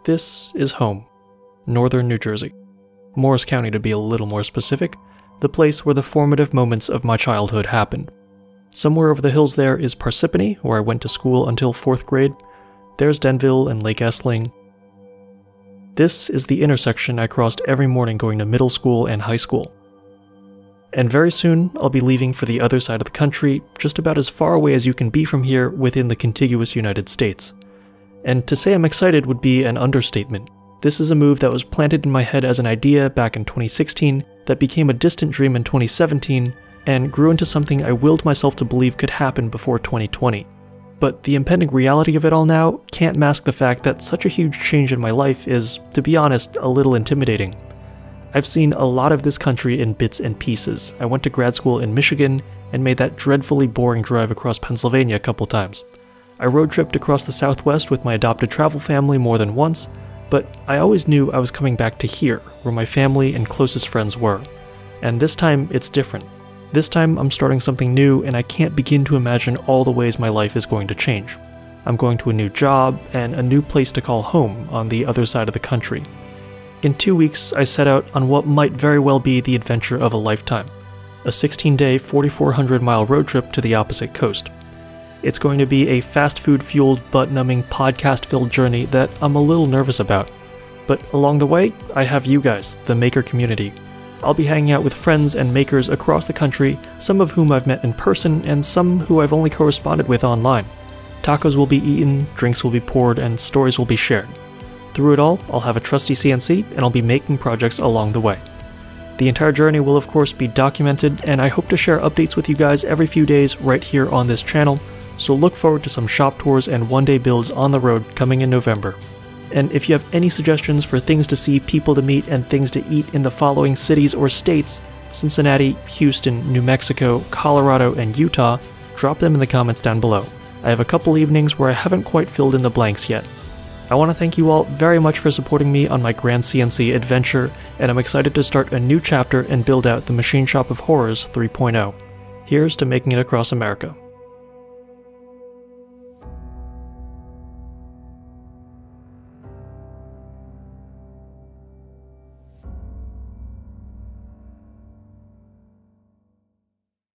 This is home, northern New Jersey. Morris County to be a little more specific, the place where the formative moments of my childhood happened. Somewhere over the hills there is Parsippany, where I went to school until 4th grade. There's Denville and Lake Essling. This is the intersection I crossed every morning going to middle school and high school. And very soon, I'll be leaving for the other side of the country, just about as far away as you can be from here within the contiguous United States. And to say I'm excited would be an understatement. This is a move that was planted in my head as an idea back in 2016, that became a distant dream in 2017, and grew into something I willed myself to believe could happen before 2020. But the impending reality of it all now can't mask the fact that such a huge change in my life is, to be honest, a little intimidating. I've seen a lot of this country in bits and pieces. I went to grad school in Michigan and made that dreadfully boring drive across Pennsylvania a couple times. I road tripped across the Southwest with my adopted travel family more than once, but I always knew I was coming back to here, where my family and closest friends were. And this time, it's different. This time, I'm starting something new, and I can't begin to imagine all the ways my life is going to change. I'm going to a new job, and a new place to call home on the other side of the country. In 2 weeks, I set out on what might very well be the adventure of a lifetime. A 16-day, 4,400-mile road trip to the opposite coast. It's going to be a fast food-fueled, butt-numbing, podcast-filled journey that I'm a little nervous about. But along the way, I have you guys, the maker community. I'll be hanging out with friends and makers across the country, some of whom I've met in person, and some who I've only corresponded with online. Tacos will be eaten, drinks will be poured, and stories will be shared. Through it all, I'll have a trusty CNC, and I'll be making projects along the way. The entire journey will of course be documented, and I hope to share updates with you guys every few days right here on this channel, so look forward to some shop tours and one-day builds on the road coming in November. And if you have any suggestions for things to see, people to meet, and things to eat in the following cities or states, Cincinnati, Houston, New Mexico, Colorado, and Utah, drop them in the comments down below. I have a couple evenings where I haven't quite filled in the blanks yet. I want to thank you all very much for supporting me on my Grand CNC adventure, and I'm excited to start a new chapter and build out the Machine Shop of Horrors 3.0. Here's to making it across America.